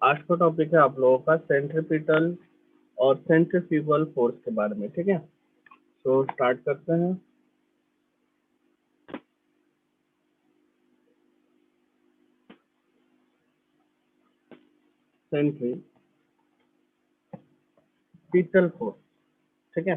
आज का टॉपिक है आप लोगों का सेंट्रीपिटल और सेंट्रीफ्यूगल फोर्स के बारे में। ठीक है, तो स्टार्ट करते हैं। सेंट्रीपिटल फोर्स, ठीक है।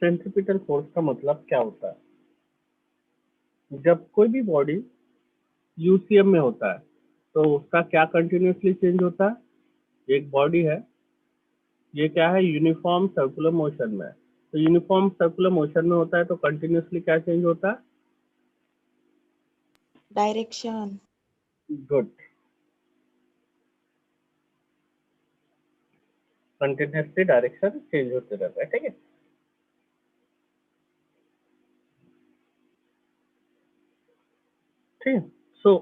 सेंट्रीपिटल फोर्स का मतलब क्या होता है? जब कोई भी बॉडी यूसीएम में होता है तो उसका क्या कंटिन्यूसली चेंज होता है? एक बॉडी है, ये क्या है, यूनिफॉर्म सर्कुलर मोशन में है। तो यूनिफॉर्म सर्कुलर मोशन में होता है तो कंटिन्यूसली क्या चेंज होता है? Direction. Good, continuously direction change होते रहता है। ठीक है, ठीक है। सो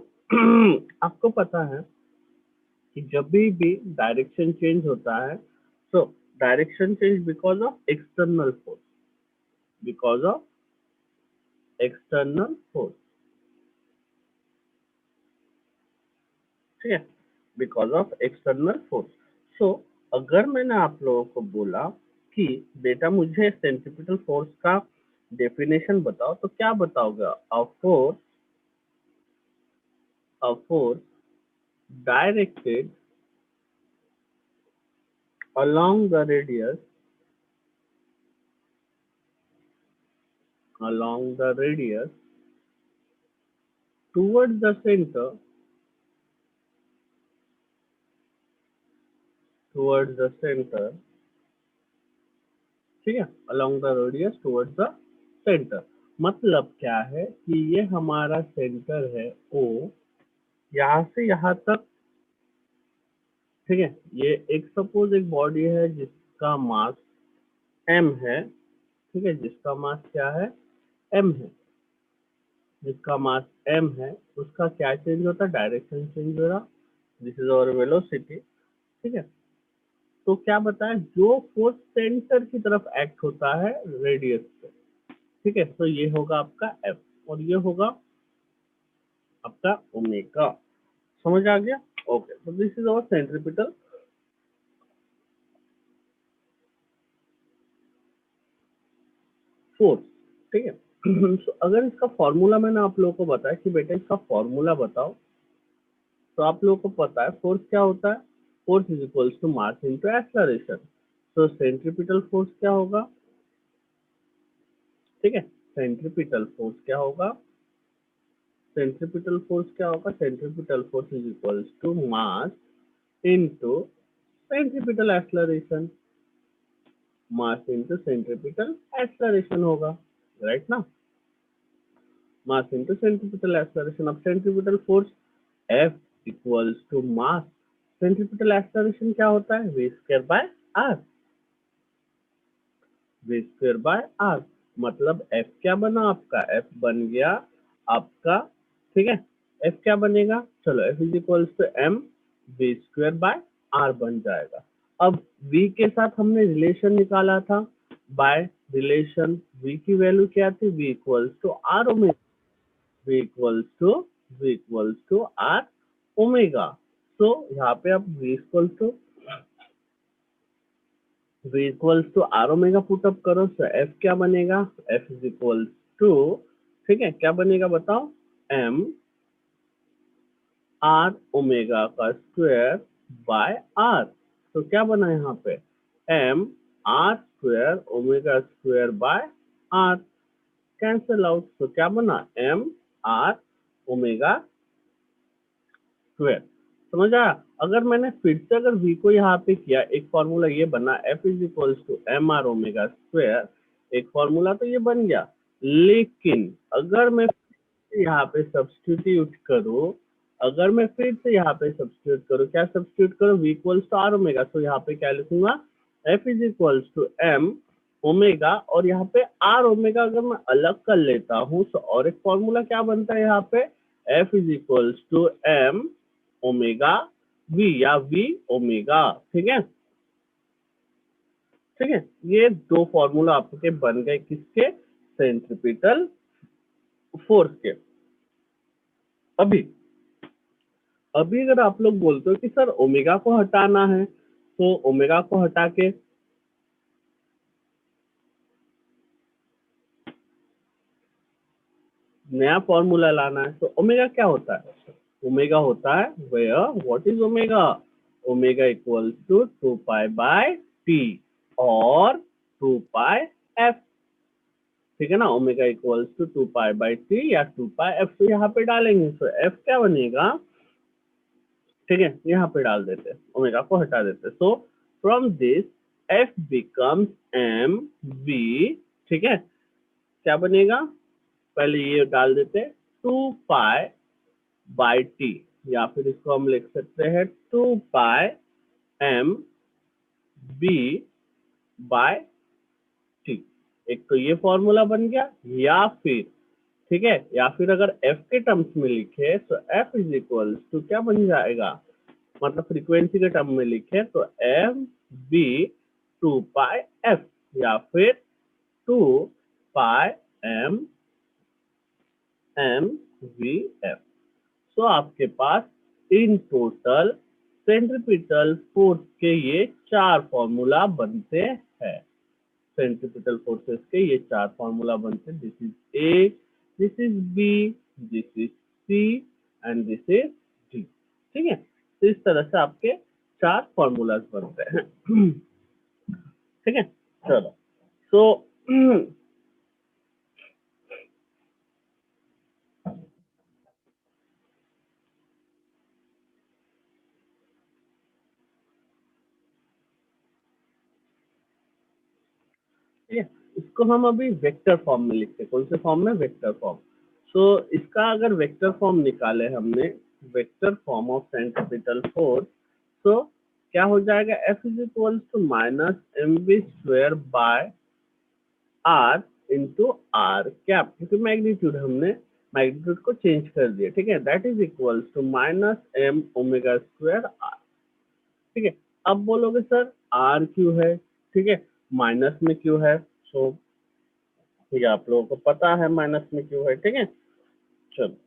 आपको पता है कि जब भी डायरेक्शन चेंज होता है, so direction change because of external force, because of external force, ठीक है, बिकॉज ऑफ एक्सटर्नल फोर्स। सो अगर मैंने आप लोगों को बोला कि बेटा मुझे सेंट्रीपिटल फोर्स का डेफिनेशन बताओ, तो क्या बताओगे? A force directed along the radius towards the center ठीक है, along the radius towards the center। मतलब क्या है कि ये हमारा सेंटर है O, यहाँ से यहाँ तक, ठीक है। ये एक सपोज एक बॉडी है जिसका मास m है, ठीक है, जिसका मास क्या है, m है। जिसका मास m है उसका क्या चेंज होता है? डायरेक्शन चेंज हो रहा। दिस इज आवर वेलोसिटी, ठीक है। तो क्या बताएं, जो फोर्स सेंटर की तरफ एक्ट होता है रेडियस पे, ठीक है, तो ये होगा आपका एफ और ये होगा आपका ओमेगा। समझ आ गया? ओके, तो this is our centripetal force, ठीक है। so, अगर इसका फॉर्मूला मैंने आप लोगों को बताया कि बेटा इसका फॉर्मूला बताओ, तो आप लोगों को पता है फोर्स क्या होता है? Force is equals to mass into acceleration. तो सेंट्रीपिटल फोर्स क्या होगा? ठीक है, सेंट्रीपिटल फोर्स क्या होगा? सेंट्रीपिटल फोर्स क्या होगा? Centripetal force is equals to mass into centripetal acceleration. Mass into centripetal acceleration होगा, राइट ना? Mass into centripetal acceleration. अब centripetal force F equals to mass, centripetal acceleration क्या होता है? v square by r, v square by r। मतलब F क्या बना आपका? F बन गया आपका, ठीक है, F क्या बनेगा? चलो F is equals to m v square by r बन जाएगा। अब v के साथ हमने रिलेशन निकाला था, बाय रिलेशन v की वैल्यू क्या थी? v equals to r omega, v equals to r omega. तो यहाँ पे आप v equals to r omega put up करो, तो f क्या बनेगा? f इज इक्वल्स टू, ठीक है, क्या बनेगा बताओ? m r ओमेगा का स्क्वायर बाय r। तो क्या बना यहाँ पे? m r square omega square by r, cancel out. तो क्या बना? m r omega square. समझ आया? अगर मैंने फिर से अगर v को यहाँ पे किया, एक फॉर्मूला ये बना f is equals to M R omega square, एक फॉर्मूला तो ये बन गया। लेकिन अगर मैं यहाँ पे सब्स्टिट्यूट करूँ, अगर मैं फिर से यहाँ पे सब्स्टिट्यूट करूँ, क्या सब्स्टिट्यूट करूँ? v equals to R omega, तो यहाँ पे क्या लिखूंगा? f is equals to m omega, और यहाँ पे r ओमेगा अगर मैं अलग कर लेता हूँ तो और एक फॉर्मूला क्या बनता है यहाँ पे? f is equals to m omega v या v ओमेगा, ठीक है। ठीक है, ये दो फॉर्मूला आपके बन गए किसके, सेंट्रीपिटल फोर्स के। अभी अभी अगर आप लोग बोलते हो कि सर ओमेगा को हटाना है, तो ओमेगा को हटा के नया फॉर्मूला लाना है, तो ओमेगा क्या होता है, ओमेगा होता है where what is omega, omega equals to 2 pi by T और 2 पाई एफ। ठीक है ना, omega equals to 2 pi by T या 2 पाई एफ। तो यहाँ पे डालेंगे तो एफ क्या बनेगा, ठीक है, यहाँ पे डाल देते हैं, ओमेगा को हटा देते हैं। So from this F becomes M V. ठीक है, क्या बनेगा, पहले ये डाल देते हैं 2 पाई बाय टी, या फिर इसको हम लिख सकते हैं 2 पाई एम बी बाय टी। एक तो ये फॉर्मूला बन गया, या फिर ठीक है, या फिर अगर एफ के टर्म्स में लिखे तो एफ इज इक्वल टू क्या बन जाएगा, मतलब फ्रीक्वेंसी के टर्म में लिखे तो एम बी 2 पाई एफ, या फिर 2 पाई एम एम वी एफ। तो आपके पास इन टोटल सेंट्रीपिटल फोर्स के ये चार फॉर्मूला बनते हैं। सेंट्रीपिटल फोर्सेस के ये चार फॉर्मूला बनते हैं, this is A, this is B, this is C and this is D. ठीक है, तो इस तरह से आपके चार फॉर्मूलाज बनते हैं। ठीक है, चलो। सो ठीक है, इसको हम अभी वेक्टर फॉर्म में लिखते हैं। कौन से फॉर्म में, वेक्टर फॉर्म। सो इसका अगर वेक्टर फॉर्म निकाले हमने, vector form of centripetal force, तो क्या हो जाएगा, F is equal to minus M B square by R into R cap, क्योंकि मैग्नीट्यूड हमने मैग्नीट्यूड को चेंज कर दिया। ठीक है, that is equal to minus M omega square R. ठीक है, अब बोलोगे सर आर क्यों है, ठीक है, माइनस में क्यों है। सो ठीक है, आप लोगों को पता है माइनस में क्यों है। ठीक है, चलो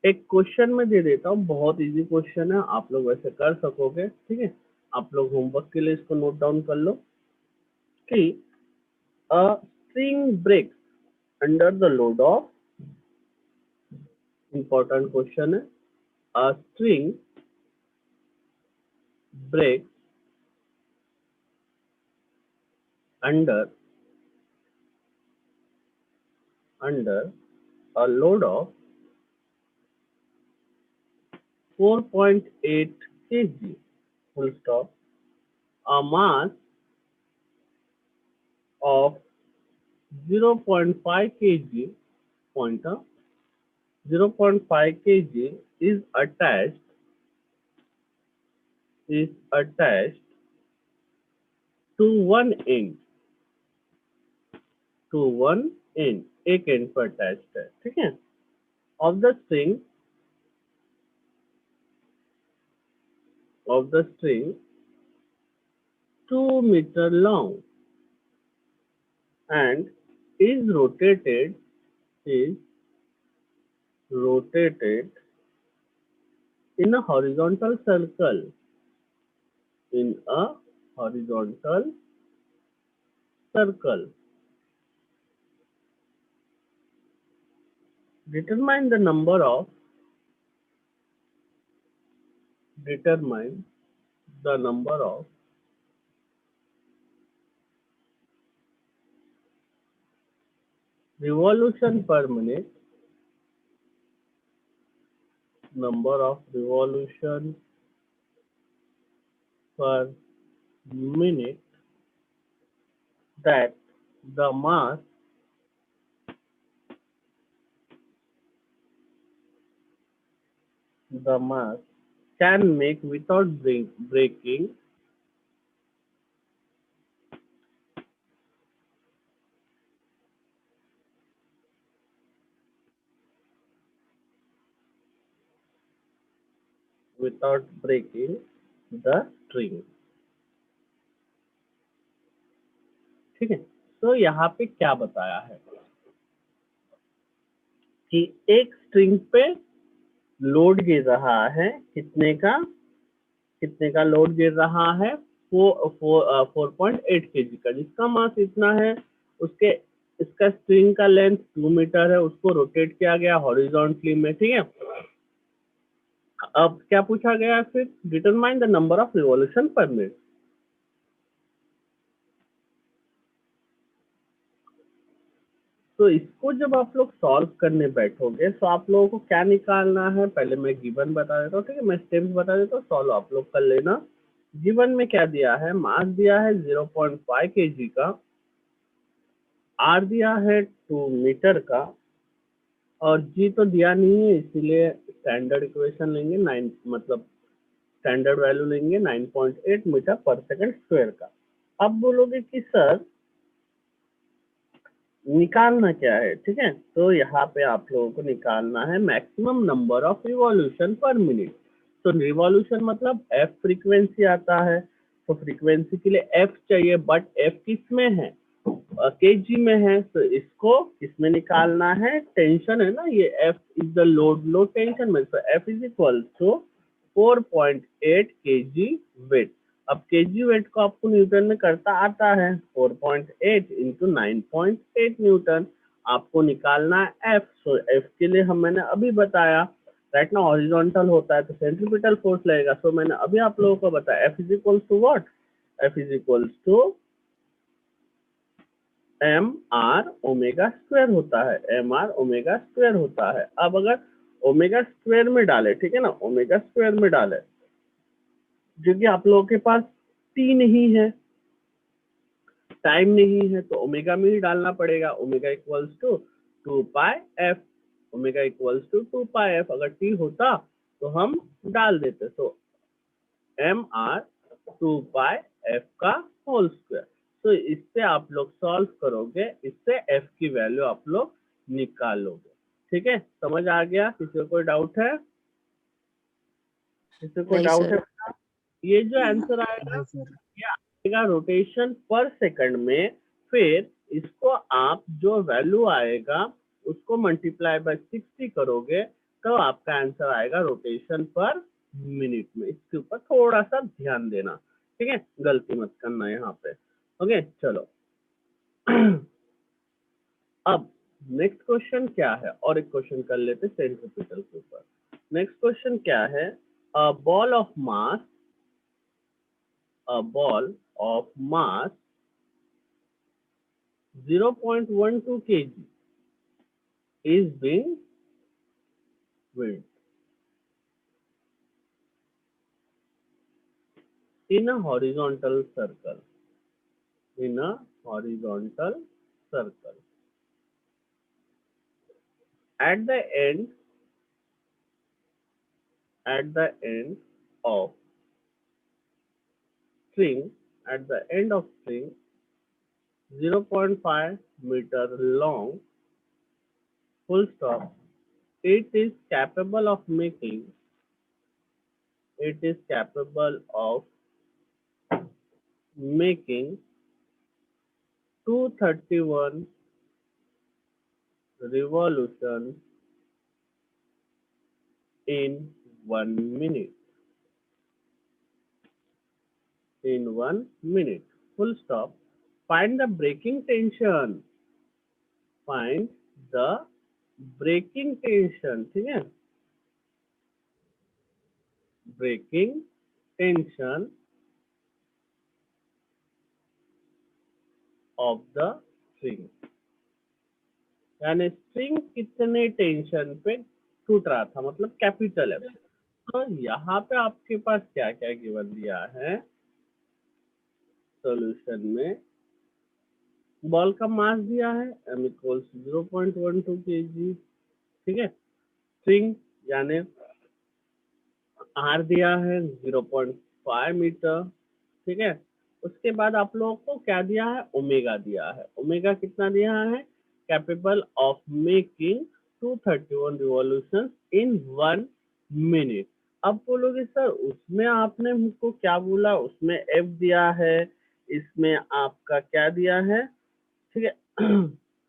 एक क्वेश्चन में दे देता हूँ, बहुत इजी क्वेश्चन है, आप लोग वैसे कर सकोगे। ठीक है, आप लोग होमवर्क के लिए इसको नोट डाउन कर लो कि a string breaks under the load of, important question है, a string breaks under under a load of 4.8 kg, full stop, a mass of 0.5 kg, pointer, 0.5 kg is attached to one end, एक and पर attached है। ठीक है, of the string 2 meter long and is is rotated in a horizontal circle, in a horizontal circle. Determine the number of determine the number of revolution per minute, number of revolution per minute that the mass the mass can make without breaking without breaking the string. ठीक है। तो यहाँ पे क्या बताया है कि एक स्ट्रिंग पे लोड गिर रहा है, कितने का लोड गिर रहा है, 4.8 kg का, जिसका मास इतना है। उसके इसका स्ट्रिंग का लेंथ 2 मीटर है, उसको रोटेट किया गया हॉरिजॉन्टली में, ठीक है। अब क्या पूछा गया है फिर, determine the number of revolution पर मिनट। तो इसको जब आप लोग सॉल्व करने बैठोगे तो आप लोगों को क्या निकालना है, पहले मैं गिवन बता देता हूँ, ठीक है। मैं स्टेप्स बता देता हूँ, सॉल्व आप लोग कर लेना। गिवन में क्या दिया है, मास दिया है 0.5 kg का, आर दिया है 2 मीटर का, और जी तो दिया नहीं है, इसीलिए स्टैंडर्ड इक्वेशन लेंगे 9, मतलब स्टैंडर्ड वैल्यू लेंगे 9.8 मीटर पर सेकंड स्क्वायर का। अब बोलोगे कि सर निकालना क्या है, ठीक है। तो यहाँ पे आप लोगों को निकालना है मैक्सिमम नंबर ऑफ रिवॉल्यूशन पर मिनट। तो रिवॉल्यूशन मतलब एफ फ्रीक्वेंसी आता है, तो फ्रीक्वेंसी के लिए एफ चाहिए, बट एफ किस में है, केजी में है। तो इसको किसमें निकालना है, टेंशन है ना, ये F is the load tension में। तो F is equal to 4.8 kg weight. अब केजी वेट को आपको न्यूटन में करता आता है, 4.8 इंटू 9.8 न्यूटन। आपको निकालना है एफ। सो एफ के लिए मैंने अभी बताया, राइट ना, हॉरिजॉन्टल होता है तो सेंट्रीपिटल फोर्स लगेगा। सो मैंने अभी आप लोगों को बताया F is equal to what, F is equal to M R omega square होता है, एम आर ओमेगा स्क्वायर होता है। अब अगर ओमेगा स्क्वायर में डाले, ठीक है ना, ओमेगा स्क्वायर में डाले, जो कि आप लोगों के पास टी नहीं है, टाइम नहीं है, तो ओमेगा में ही डालना पड़ेगा। Omega equals to 2 pi F, omega equals to 2 pi F. अगर टी होता तो हम डाल देते, तो एम आर 2 पाई एफ का होल स्क्वायर। तो इससे आप लोग सॉल्व करोगे, इससे एफ की वैल्यू आप लोग निकालोगे, ठीक है। समझ आ गया, किसी को कोई डाउट है, किसी को नहीं डाउट सर। है? ये जो आंसर आएगा ये आएगा रोटेशन पर सेकंड में। फिर इसको आप जो वैल्यू आएगा उसको मल्टीप्लाई बाय 60 करोगे, तो आपका आंसर आएगा रोटेशन पर मिनट में। इसके ऊपर थोड़ा सा ध्यान देना, ठीक है, गलती मत करना यहाँ पे। ओके चलो। अब नेक्स्ट क्वेश्चन क्या है, और एक क्वेश्चन कर लेते सेंट्रीपिटल के ऊपर। नेक्स्ट क्वेश्चन क्या है, a ball of mass, a ball of mass 0.12 kg is being whirled in a horizontal circle. In a horizontal circle. At the end of string, at the end of string, 0.5 meter long, full stop, it is capable of making 231 revolutions in 1 minute. In 1 minute. Full stop. Find the breaking tension. Find the breaking tension. ठीक है, breaking tension of the string. यानी string कितने tension पे टूट रहा था, मतलब capital है। तो यहाँ पे आपके पास क्या क्या गिवन दिया है सॉल्यूशन में, बॉल का मास दिया है m इक्वल्स 0.12 kg, ठीक है। स्ट्रिंग यानी आर दिया है 0.5 मीटर, ठीक है। उसके बाद आप लोगों को क्या दिया है, ओमेगा दिया है। ओमेगा कितना दिया है, capable of making 231 revolution in 1 minute. अब बोलोगे सर उसमें आपने हमको क्या बोला, उसमें एफ दिया है, इसमें आपका क्या दिया है, ठीक है।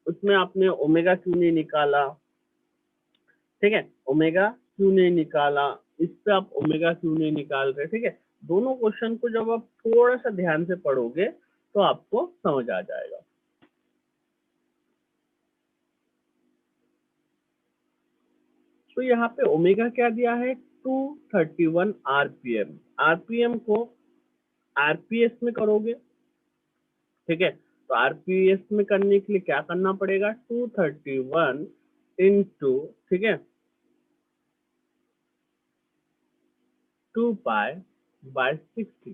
उसमें आपने ओमेगा क्यों नहीं निकाला, ठीक है, ओमेगा क्यों नहीं निकाला, इस पे आप ओमेगा क्यों नहीं निकाल रहे, ठीक है। दोनों क्वेश्चन को जब आप थोड़ा सा ध्यान से पढ़ोगे तो आपको समझ आ जाएगा। तो यहाँ पे ओमेगा क्या दिया है, 231 आरपीएम। आरपीएम को आरपीएस में करोगे, ठीक है। तो आरपीएस में करने के लिए क्या करना पड़ेगा, 231 इंटू, ठीक है, 2 पाई/60,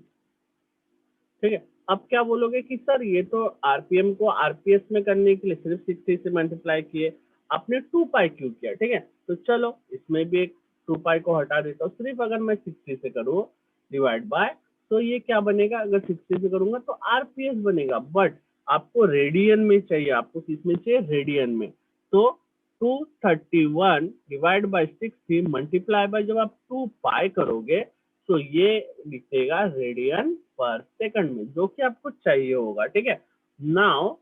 ठीक है। अब क्या बोलोगे कि सर ये तो आरपीएम को आरपीएस में करने के लिए सिर्फ 60 से मल्टीप्लाई किए, आपने 2 पाई क्यों किया, ठीक है। तो चलो इसमें भी एक 2 पाई को हटा देता हूँ, सिर्फ अगर मैं 60 से करूँ डिवाइड बाय, तो ये क्या बनेगा, अगर 60 से करूंगा तो आरपीएस बनेगा, बट आपको रेडियन में चाहिए, आपको किसमें चाहिए, रेडियन में। तो 231 डिवाइड बाय 60 मल्टीप्लाई बाय जब आप 2 पाई करोगे तो ये लिखेगा रेडियन पर सेकंड में, जो कि आपको चाहिए होगा, ठीक है। Now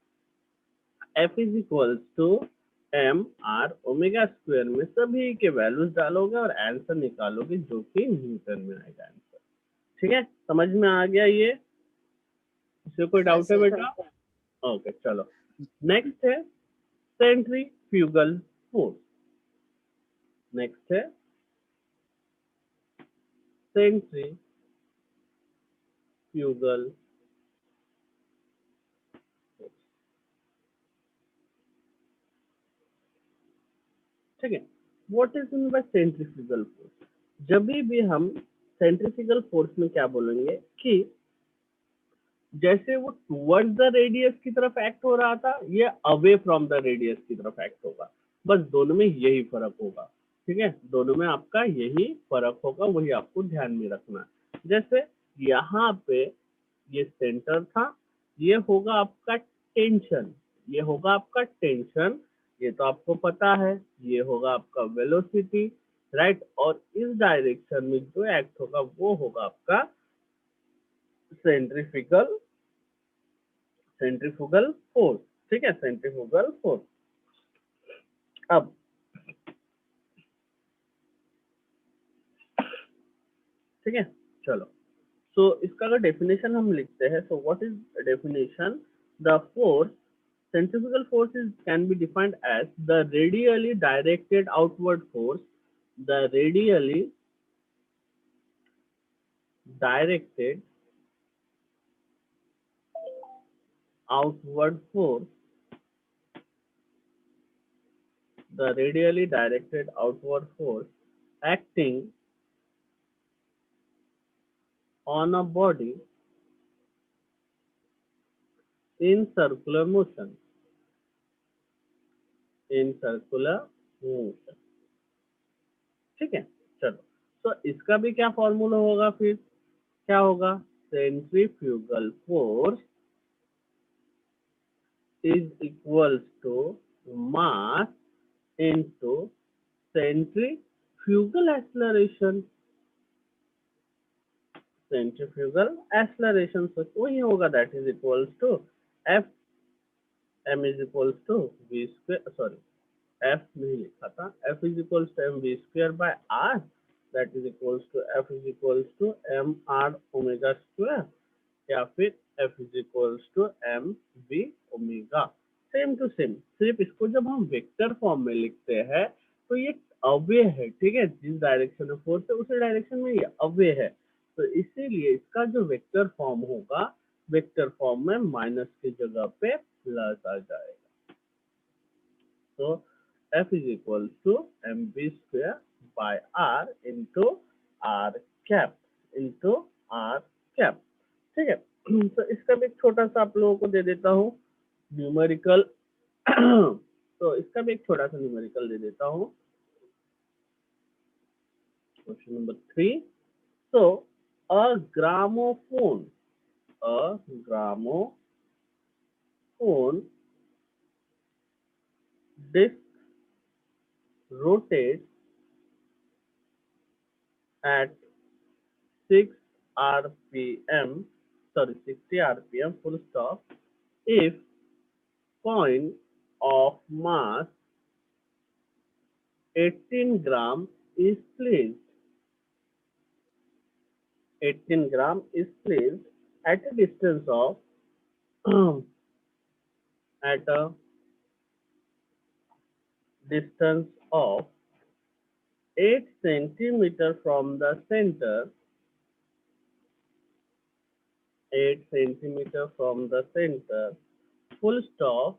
F is equals to M R omega square में सभी के वैल्यूज डालोगे और आंसर निकालोगे, जो कि न्यूटन में आएगा आंसर, ठीक है। समझ में आ गया ये, इससे कोई हाँ डाउट है सर। बेटा? ओके चलो, नेक्स्ट है सेंट्रीफ्यूगल फोर्स। नेक्स्ट है सेंट्रीफ्यूगल, ठीक है। What is mean by centrifugal force, जब भी हम सेंट्रीफ्यूगल फोर्स में क्या बोलेंगे कि जैसे वो टुवर्ड्स द रेडियस की तरफ एक्ट हो रहा था, ये अवे फ्रॉम द रेडियस की तरफ एक्ट होगा, बस दोनों में यही फर्क होगा, ठीक है। दोनों में आपका यही फर्क होगा, वही आपको ध्यान में रखना है। जैसे यहाँ पे ये सेंटर था, ये होगा आपका टेंशन, ये होगा आपका टेंशन, ये तो आपको पता है, ये होगा आपका वेलोसिटी, राइट। और इस डायरेक्शन में जो एक्ट होगा वो होगा आपका सेंट्रीफ्यूगल सेंट्रीफ्यूगल फोर्स, ठीक है, सेंट्रीफ्यूगल फोर्स। अब ठीक है, चलो, सो इसका अगर डेफिनेशन हम लिखते हैं, so what is definition, the force centrifugal force is can be defined as the radially directed outward force, the radially directed outward force, the radially directed outward force acting on a body in circular motion, in circular motion, ठीक है। चलो, तो इसका भी क्या formula होगा, फिर क्या होगा, centrifugal force is equals to mass into centrifugal acceleration, centrifugal acceleration, so वही होगा, that is equals to f m is equals to v square, sorry f नहीं लिखा था, f is equals to m v square by r, that is equals to f is equals to m r omega square, या फिर f is equals to m v omega, same to same. सिर्फ इसको जब हम vector form में लिखते हैं तो ये अवे है, ठीक है, जिस डायरेक्शन में फोर्स है उसी डायरेक्शन में ये अवे है, तो इसीलिए इसका जो वेक्टर फॉर्म होगा, वेक्टर फॉर्म में माइनस की जगह पे प्लस आ जाएगा। तो f is equals to mv square by r into r cap into r cap, ठीक है। तो इसका भी एक छोटा सा आप लोगों को दे देता हूँ न्यूमेरिकल। तो इसका भी एक छोटा सा न्यूमेरिकल दे देता हूँ, question number 3। so a gramophone a gramophone disc rotates at 6 rpm 60 rpm full stop if coin of mass 18 gram is placed. 18 gram is placed at a distance of at a distance of 8 centimeter from the center. 8 centimeter from the center. Full stop.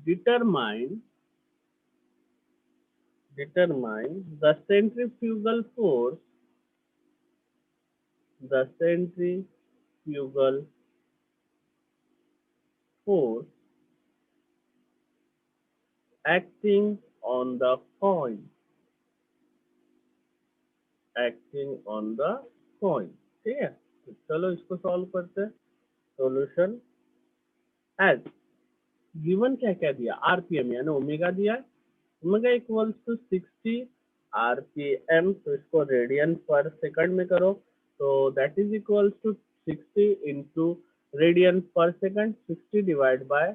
Determine the centrifugal force. The centrifugal force acting on the coin. Acting on the coin. ठीक है, तो चलो इसको solve करते हैं. Solution as given क्या क्या दिया, आरपीएम यानी ओमेगा दिया है. ओमेगा इक्वल्स टू 60 आरपीएम, तो इसको रेडियन पर सेकंड में करो, तो that is equals to 60 into radian per second. 60 divide by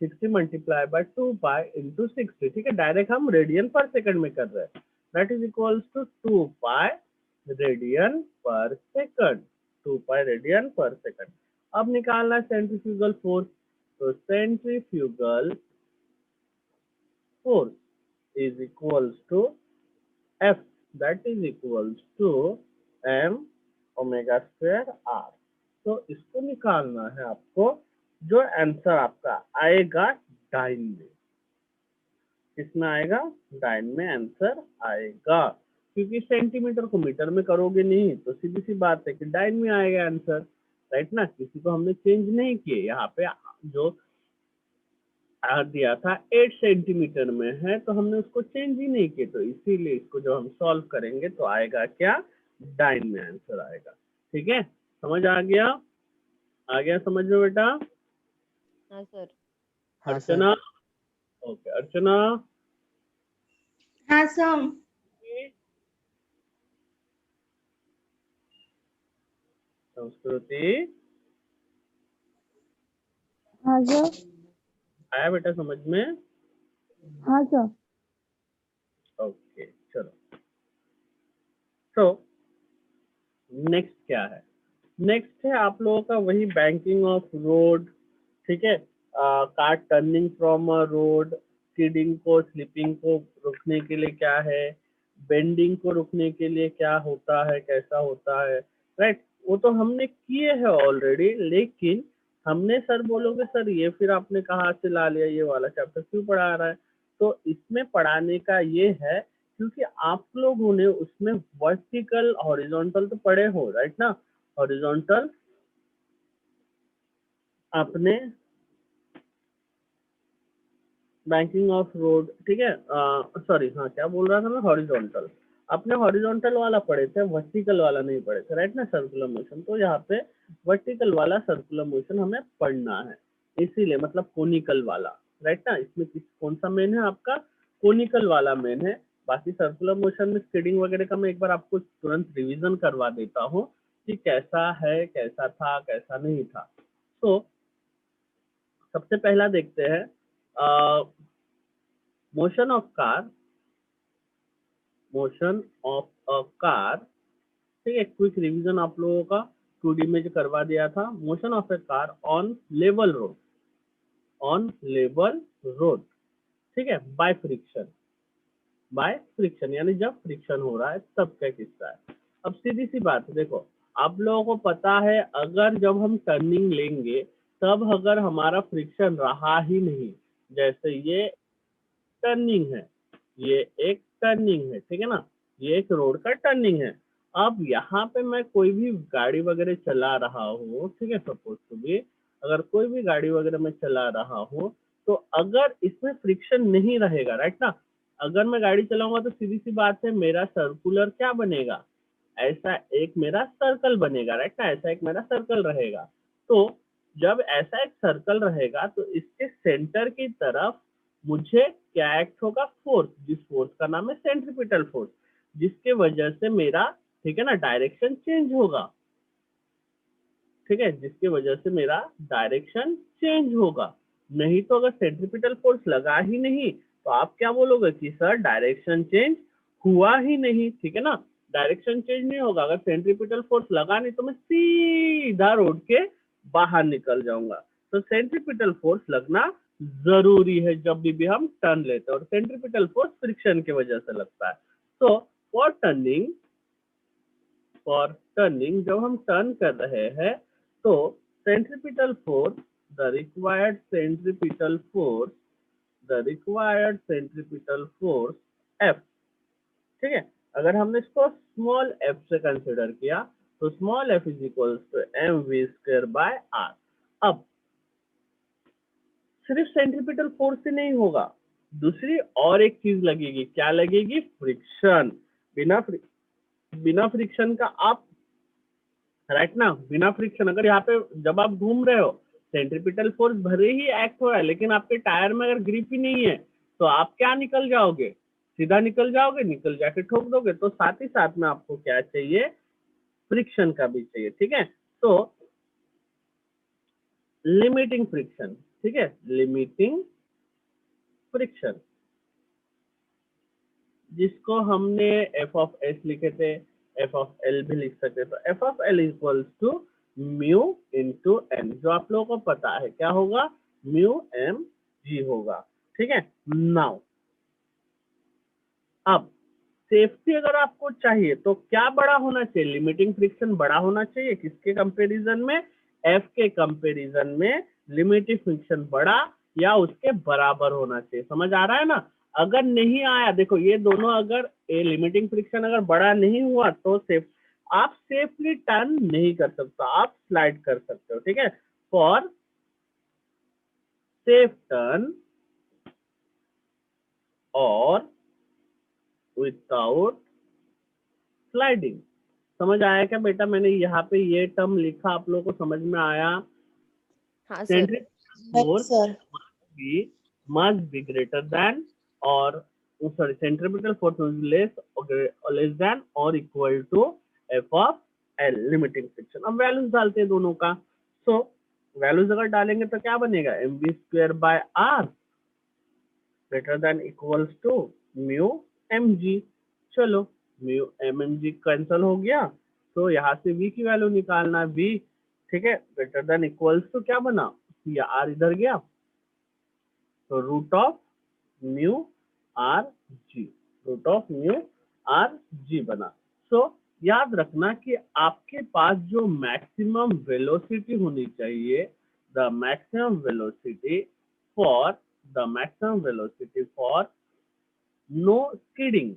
60 multiply by 2 pi into 60. ठीक है, डायरेक्ट हम रेडियन पर सेकंड में कर रहे हैं. That is equals to 2 pi radian per second. 2 pi radian per second. अब निकालना है सेंट्रीफ्यूगल फोर्स. तो centrifugal force is equals to F, that is equals to m omega square r. तो इसको निकालना है आपको. जो आंसर आपका आएगा डाइन में, कितना आएगा, डाइन में आंसर आएगा. क्योंकि सेंटीमीटर को मीटर में करोगे नहीं तो सीधी सी बात है कि डाइन में आएगा आंसर, राइट ना. किसी को हमने चेंज नहीं किए. यहाँ पे जो दिया था 8 सेंटीमीटर में है तो हमने उसको चेंज ही नहीं किया, तो इसीलिए इसको जब हम सॉल्व करेंगे तो आएगा क्या, डाइन में आंसर आएगा. ठीक है, समझ आ गया समझ में बेटा. हाँ सर. अर्चना. ओके अर्चना. हाँ सर. संस्कृति. हाँ सर. आया बेटा समझ में. हाँ सर. ओके चलो. तो नेक्स्ट क्या है, नेक्स्ट है आप लोगों का वही बैंकिंग ऑफ रोड. ठीक है, car turning from a road. Skidding को स्लिपिंग को रुकने के लिए क्या है, बेंडिंग को रुकने के लिए क्या होता है, कैसा होता है, राइट. वो तो हमने किए हैं ऑलरेडी, लेकिन हमने सर बोलोगे सर ये फिर आपने कहाँ से ला लिया, ये वाला चैप्टर क्यों पढ़ा रहा है. तो इसमें पढ़ाने का ये है क्योंकि आप लोगों ने उसमें वर्टिकल हॉरिजॉन्टल तो पढ़े हो, राइट ना. हॉरिजॉन्टल आपने बैंकिंग ऑफ रोड, ठीक है, सॉरी हाँ क्या बोल रहा था मैं, हॉरिजॉन्टल. आपने हॉरिजॉन्टल वाला पढ़े थे, वर्टिकल वाला नहीं पढ़े थे, राइट ना. सर्कुलर मोशन, तो यहाँ पे वर्टिकल वाला सर्कुलर मोशन हमें पढ़ना है, इसीलिए मतलब कोनिकल वाला, राइट ना. इसमें कौन सा मेन है आपका, कोनिकल वाला मेन है. बाकी सर्कुलर मोशन में स्किडिंग वगैरह का मैं एक बार आपको तुरंत रिवीजन करवा देता हूँ कि कैसा है, कैसा था, कैसा नहीं था. तो सबसे पहला देखते हैं motion of car. Motion of a car, ठीक है, क्विक रिवीजन आप लोगों का 2D में जो करवा दिया था. Motion of A car on level road. On level road, ठीक है, बाय फ्रिक्शन. बाय फ्रिक्शन यानी जब फ्रिक्शन हो रहा है तब क्या किस्सा है. अब सीधी सी बात है, देखो आप लोगों को पता है अगर जब हम टर्निंग लेंगे तब अगर हमारा फ्रिक्शन रहा ही नहीं, जैसे ये टर्निंग है, ये एक टर्निंग है, ठीक है ना, ये एक रोड का टर्निंग है. अब यहाँ पे मैं कोई भी गाड़ी वगैरह चला रहा हूँ, ठीक है, सपोज टू बी अगर कोई भी गाड़ी वगैरह मैं चला रहा हूँ तो अगर इसमें फ्रिक्शन नहीं रहेगा, राइट ना, अगर मैं गाड़ी चलाऊंगा तो सीधी सी बात है मेरा सर्कुलर क्या बनेगा, ऐसा एक मेरा सर्कल बनेगा, राइट ना, ऐसा एक मेरा सर्कल रहेगा. तो जब ऐसा एक सर्कल रहेगा तो इसके सेंटर की तरफ मुझे क्या एक्ट होगा, फोर्स, जिस फोर्स का नाम है सेंट्रीपिटल फोर्स, जिसके वजह से मेरा, ठीक है ना, डायरेक्शन चेंज होगा. ठीक है, जिसकी वजह से मेरा डायरेक्शन चेंज होगा। नहीं तो अगर सेंट्रीपिटल फोर्स लगा ही नहीं तो आप क्या बोलोगे कि सर डायरेक्शन चेंज हुआ ही नहीं, ठीक है ना। डायरेक्शन चेंज नहीं होगा, अगर सेंट्रीपिटल फोर्स लगा नहीं तो मैं सीधा रोड के बाहर निकल जाऊंगा। तो सेंट्रीपिटल फोर्स लगना जरूरी है जब भी हम टर्न लेते हैं, और सेंट्रीपिटल फोर्स फ्रिक्शन की वजह से लगता है। तो फॉर टर्निंग जब हम टर्न कर रहे हैं तो centripetal force, the required centripetal force, F, ठीक है। अगर हमने इसको स्मॉल एफ से कंसिडर किया तो small F is equal to M V square by R. अब सिर्फ सेंट्रीपिटल फोर्स से नहीं होगा, दूसरी और एक चीज लगेगी। क्या लगेगी? फ्रिक्शन। बिना फ्रिक्शन का आप राइट ना, बिना फ्रिक्शन अगर यहाँ पे जब आप घूम रहे हो सेंट्रीपिटल फोर्स भले ही एक्ट हो रहा है लेकिन आपके टायर में अगर ग्रिप ही नहीं है तो आप क्या निकल जाओगे? सीधा निकल जाओगे, निकल जाके ठोक दोगे। तो साथ ही साथ में आपको क्या चाहिए? फ्रिक्शन का भी चाहिए, ठीक है। तो लिमिटिंग फ्रिक्शन, ठीक है, लिमिटिंग फ्रिक्शन जिसको हमने एफ ऑफ एस लिखे थे, एफ ऑफ एल भी लिख सकते। तो F of L equals to mu into N, जो आप लोगों को पता है क्या होगा? म्यू एम जी होगा, ठीक है। नाउ अब सेफ्टी अगर आपको चाहिए तो क्या बड़ा होना चाहिए? लिमिटिंग फ्रिक्शन बड़ा होना चाहिए किसके कंपैरिजन में? एफ के कंपैरिजन में लिमिटिंग फ्रिक्शन बड़ा या उसके बराबर होना चाहिए। समझ आ रहा है ना? अगर नहीं आया, देखो ये दोनों, अगर ए लिमिटिंग फ्रिक्शन अगर बड़ा नहीं हुआ तो आप सेफली टर्न नहीं कर सकते, आप स्लाइड कर सकते हो, ठीक है। फॉर सेफ टर्न और विदाउट स्लाइडिंग। समझ आया क्या बेटा? मैंने यहाँ पे ये टर्म लिखा, आप लोगों को समझ में आया? हाँ sir. Centripetal force must be greater than or centripetal force is less than or equal to f of l, limiting friction. अब वैल्यूज डालते हैं दोनों का। सो वैल्यूज अगर डालेंगे तो क्या बनेगा? M V square by R greater than equals to mu M G. चलो म्यू एम जी कैंसल हो गया, तो यहाँ से v की वैल्यू निकालना, v, ठीक है, ग्रेटर देन इक्वल्स टू क्या बना? या r इधर गया तो root of mu R G, root of mu R G बना। सो याद रखना कि आपके पास जो मैक्सिमम वेलोसिटी होनी चाहिए, the maximum velocity for no skidding,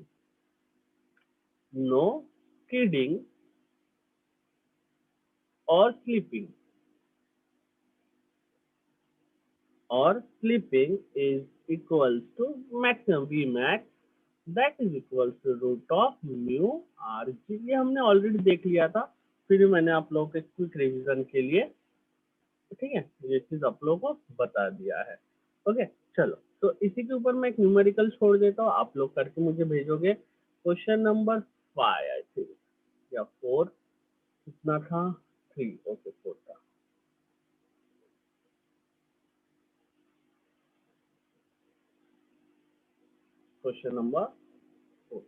no skidding और slipping, or slipping is equals to maximum V max, that is equals to root of mu r g। ये हमने ऑलरेडी देख लिया था, फिर मैंने आप लोगों के क्विक रिवीजन के लिए, ठीक है, ये चीज आप लोगों को बता दिया है। ओके चलो, तो इसी के ऊपर मैं एक न्यूमेरिकल छोड़ देता हूँ, आप लोग करके मुझे भेजोगे। क्वेश्चन नंबर 5 आई थिंक या 4, कितना था? 3, ओके 4 था। Question number 4.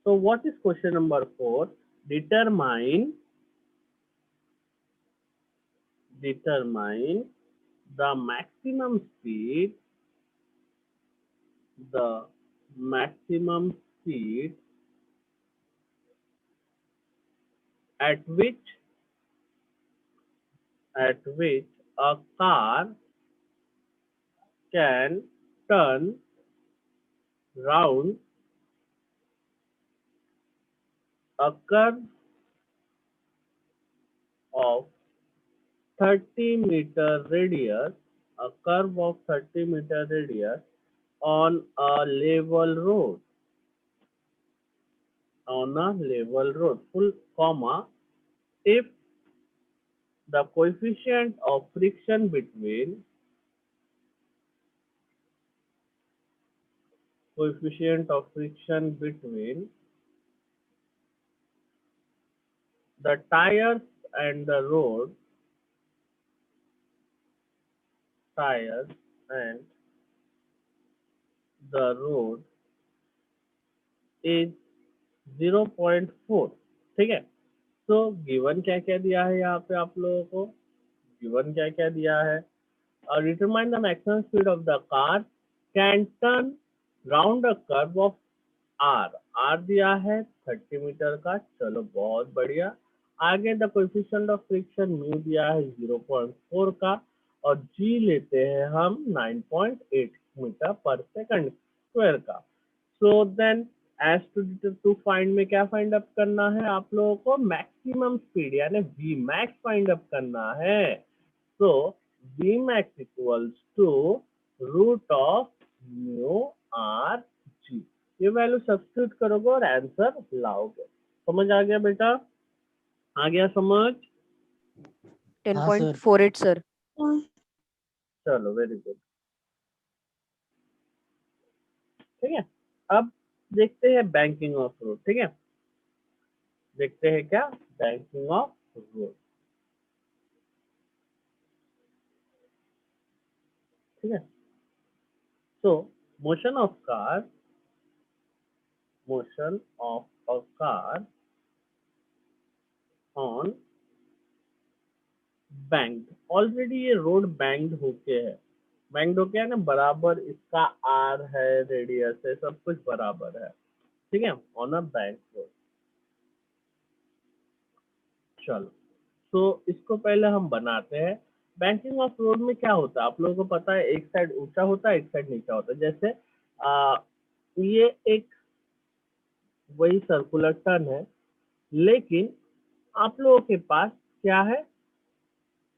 So what is question number 4? Determine the maximum speed, the maximum speed at which a car can turn round a curve of 30-meter radius, a curve of 30-meter radius on a level road, full comma, if the coefficient of friction between the tires and the road tires and the road is 0.4. ठीक है, तो given क्या क्या दिया है यहाँ पे आप लोगों को, गिवन क्या क्या दिया है, और determine the maximum speed of the car can turn round a curve of R दिया है 30 मीटर का, चलो बहुत बढ़िया। आगे the coefficient of friction mu दिया है 0.4 का, और जी लेते हैं हम 9.8 मीटर पर सेकंड स्क्वायर का। So then as to find में क्या फाइंड अप करना है आप लोगों को, मैक्सिमम स्पीड यानी वी मैक्स फाइंड अप करना है। So V max equals to root of mu R G, ये वैल्यू सब्स्टिट्यूट करोगे और आंसर लाओगे। समझ आ गया बेटा, आ गया समझ? 10.48 सर। चलो वेरी गुड, ठीक है। अब देखते हैं बैंकिंग ऑफ रोड, ठीक है, देखते हैं क्या बैंकिंग ऑफ रोड, ठीक है। सो motion of car, motion of a car on banked, already ये रोड बैंक्ड होके है, बैंक्ड होके है ना, बराबर इसका आर है, रेडियस है, सब कुछ बराबर है, ठीक है, ऑन अ बैंक रोड। चलो, तो इसको पहले हम बनाते हैं। बैंकिंग ऑफ रोड में क्या होता है आप लोगों को पता है, एक साइड ऊंचा होता है, एक साइड नीचा होता है। जैसे ये एक वही सर्कुलर टर्न है, लेकिन आप लोगों के पास क्या है,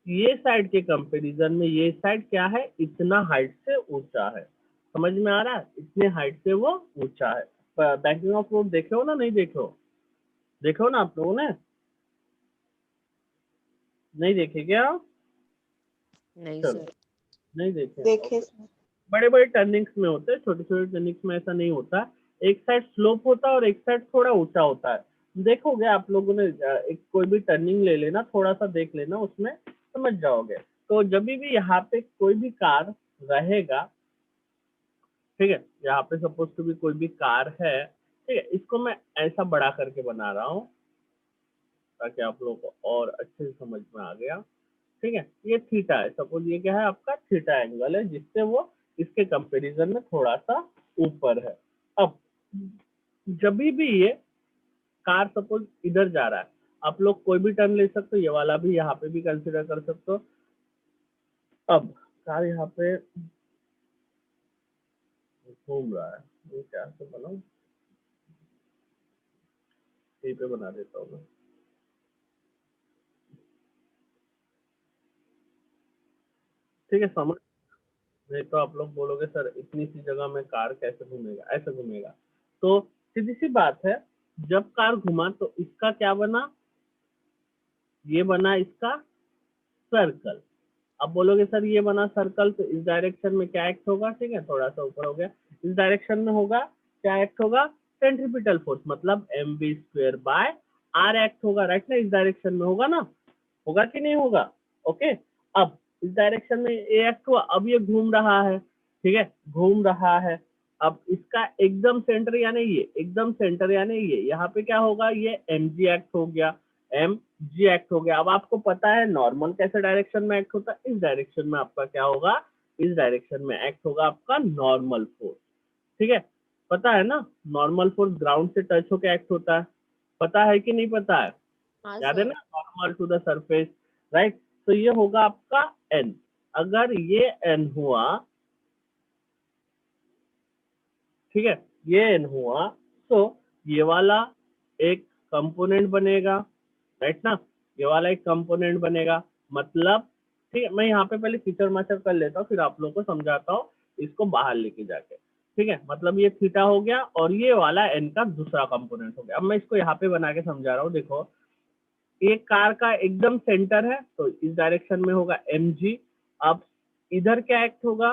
ये साइड के कंपैरिजन में ये साइड क्या है, इतना हाइट से ऊंचा है। समझ में आ रहा है, इतने हाइट से वो ऊंचा है। बैंकिंग ऑफ रोड देखे हो ना, नहीं देखे हो, देखे हो ना आप लोगों ने, नहीं देखे क्या? नहीं चलो, सर। नहीं देखे, देखे सर। बड़े बड़े टर्निंग्स में होते हैं, छोटे छोटे टर्निंग्स में ऐसा नहीं होता। एक साइड स्लोप होता है और एक साइड थोड़ा ऊंचा होता है। देखोगे आप लोगों ने, एक कोई भी टर्निंग ले लेना, थोड़ा सा देख लेना, उसमें समझ जाओगे। तो जब भी यहाँ पे कोई भी कार रहेगा, ठीक है, यहाँ पे सपोज टू भी कोई भी कार है, ठीक है, इसको मैं ऐसा बड़ा करके बना रहा हूँ ताकि आप लोगों को और अच्छे से समझ में आ गया, ठीक है। ये थीटा है, सपोज ये क्या है आपका थीटा एंगल है, जिससे वो इसके कंपैरिजन में थोड़ा सा ऊपर है। अब जब भी ये कार सपोज इधर जा रहा है, आप लोग कोई भी टर्न ले सकते हो, ये वाला भी यहाँ पे भी कंसिडर कर सकते हो। अब कार यहाँ पे घूम रहा है, ये क्या से बनाऊं, यहीं पे बना देता हूँ मैं, ठीक है। समझ, नहीं तो आप लोग बोलोगे सर इतनी सी जगह में कार कैसे घूमेगा, ऐसे घूमेगा। तो सीधी सी बात है, जब कार घुमा तो इसका क्या बना, ये बना इसका सर्कल। अब बोलोगे सर ये बना सर्कल, तो इस डायरेक्शन में क्या एक्ट होगा, ठीक है, थोड़ा सा ऊपर हो गया, इस डायरेक्शन में होगा क्या एक्ट होगा, सेंट्रीपिटल फोर्स, मतलब mv² बाय r एक्ट होगा, राइट ना, इस डायरेक्शन में होगा ना, होगा कि नहीं होगा? ओके, अब इस डायरेक्शन में ये एक्ट हुआ, अब ये घूम रहा है, ठीक है, घूम रहा है। अब इसका एकदम सेंटर यानी ये, एकदम सेंटर यानी ये, यहाँ पे क्या होगा, ये mg एक्ट हो गया, एम जी एक्ट हो गया। अब आपको पता है नॉर्मल कैसे डायरेक्शन में एक्ट होता है, इस डायरेक्शन में आपका क्या होगा, इस डायरेक्शन में एक्ट होगा आपका नॉर्मल फोर्स, ठीक है, पता है ना, नॉर्मल फोर्स ग्राउंड से टच होकर एक्ट होता है, पता है कि नहीं पता है, हाँ याद है सर। ना, normal to the surface, right. तो ये होगा आपका एन, अगर ये एन हुआ, ठीक है, ये एन हुआ, तो ये वाला एक कंपोनेंट बनेगा, राइट ना, ये वाला एक कंपोनेंट बनेगा, मतलब ठीक है, मैं यहाँ पे पहले फीचर माचर कर लेता हूँ, फिर आप लोगों को समझाता हूँ इसको बाहर लेके जाके, ठीक है। मतलब ये थीटा हो गया और ये वाला एन का दूसरा कंपोनेंट हो गया। अब मैं इसको यहाँ पे बना के समझा रहा हूँ, देखो ये कार का एकदम सेंटर है, तो इस डायरेक्शन में होगा mg। अब इधर क्या एक्ट होगा,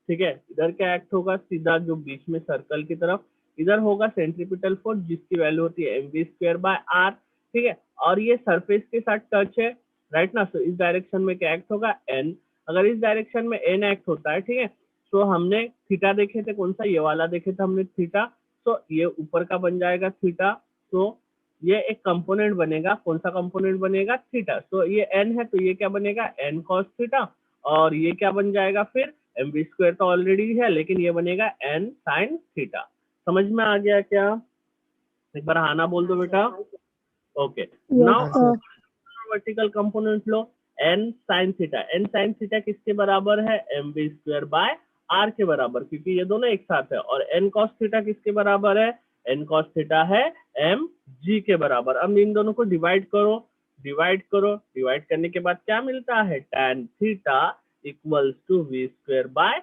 ठीक है, इधर क्या एक्ट होगा, सीधा जो बीच में सर्कल की तरफ, इधर होगा सेंट्रीपिटल फोर्स जिसकी वैल्यू होती है mv² बाय r, ठीक है, और ये सरफेस के साथ टच है, राइट ना, तो इस डायरेक्शन में क्या एक्ट होगा, n। अगर इस डायरेक्शन में एन एक्ट होता है, ठीक है, तो हमने थीटा देखे थे, कौन सा, ये वाला देखे थे हमने थीटा, तो ये ऊपर का बन जाएगा थीटा, तो ये एक कंपोनेंट बनेगा, कौन सा कंपोनेंट बनेगा, थीटा, तो ये एन है तो ये क्या बनेगा, एन कॉस थीटा, और ये क्या बन जाएगा फिर, एम बी स्क्वायर तो ऑलरेडी है लेकिन ये बनेगा एन साइन थीटा। समझ में आ गया क्या? एक बार हाँ ना बोल दो बेटा। Okay, now yes sir. Vertical component लो, N sine theta, N sine theta किसके बराबर है, M B square by R के बराबर, क्योंकि ये दोनों एक साथ है, और एन कॉस थीटा किसके बराबर है, एन कॉस थीटा है एम जी के बराबर। अब इन दोनों को डिवाइड करो, डिवाइड करो, डिवाइड करने के बाद क्या मिलता है, tan theta equals to V square by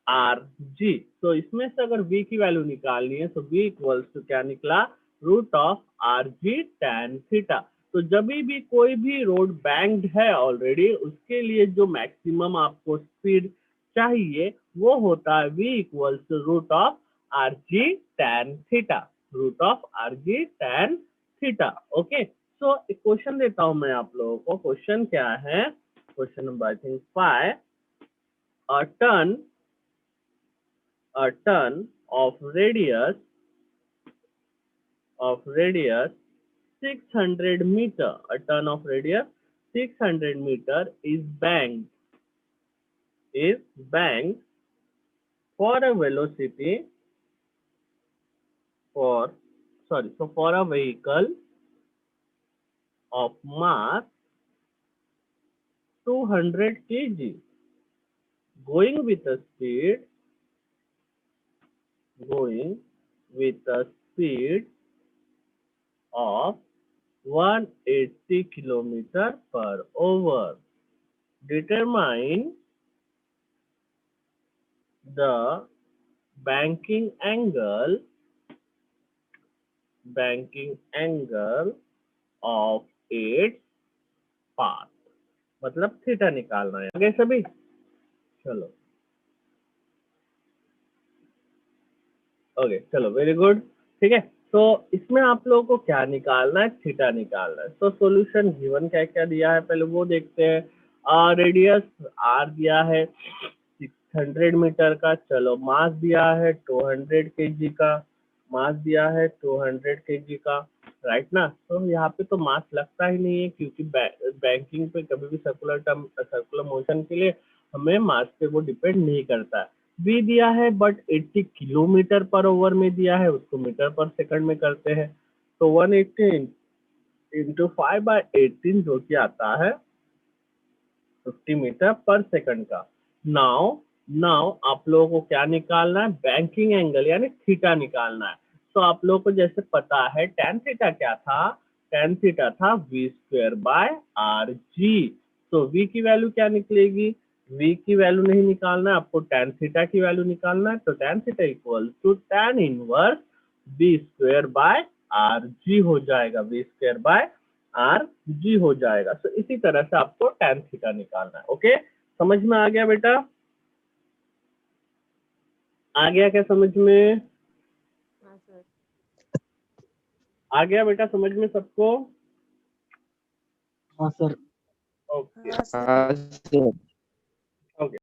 R G. तो इसमें से अगर v की वैल्यू निकालनी है तो v इक्वल्स टू क्या निकला, root of R G tan theta. तो जब भी कोई भी रोड बैंक्ड है ऑलरेडी, उसके लिए जो मैक्सिमम आपको स्पीड चाहिए वो होता है v equals to root of R G tan theta, root of R G tan theta. Okay, so एक क्वेश्चन देता हूं मैं आप लोगों को। क्वेश्चन क्या है, question number I think 5, a ton of radius 600 meter, a ton of radius 600 meter is banked for a velocity for a vehicle of mass 200 kg going with a speed of 180 km per hour. Determine the banking angle of its path। मतलब theta निकालना है। आगे सभी, चलो okay, चलो very good, ठीक है। तो इसमें आप लोगों को क्या निकालना है, थीटा निकालना है। तो सॉल्यूशन गिवन क्या क्या दिया है पहले वो देखते हैं। रेडियस आर दिया है 600 मीटर का, चलो मास दिया है 200 केजी का, मास दिया है 200 केजी का, राइट ना। तो यहाँ पे तो मास लगता ही नहीं है, क्योंकि बैंकिंग पे कभी भी सर्कुलर मोशन के लिए हमें मास पे वो डिपेंड नहीं करता है। v दिया है बट 80 किलोमीटर पर ओवर में दिया है, उसको मीटर पर सेकंड में करते हैं, तो 180 इंटू 5/18 जो कि आता है 50 मीटर पर सेकंड का। नाउ आप लोगों को क्या निकालना है, बैंकिंग एंगल यानी थीटा निकालना है। तो आप लोगों को जैसे पता है tan थीटा क्या था, tan थीटा था v square by R G. तो v की वैल्यू क्या निकलेगी, v की वैल्यू नहीं निकालना है आपको, tan थीटा की वैल्यू निकालना है। तो tan theta equal to tan inverse v square by R G हो जाएगा, v square by R G हो जाएगा। तो इसी तरह से आपको tan थीटा निकालना है। ओके, समझ में आ गया बेटा, आ गया क्या समझ में, हाँ सर। आ गया बेटा समझ में सबको? हाँ सर। ओके हाँ सर। ओके।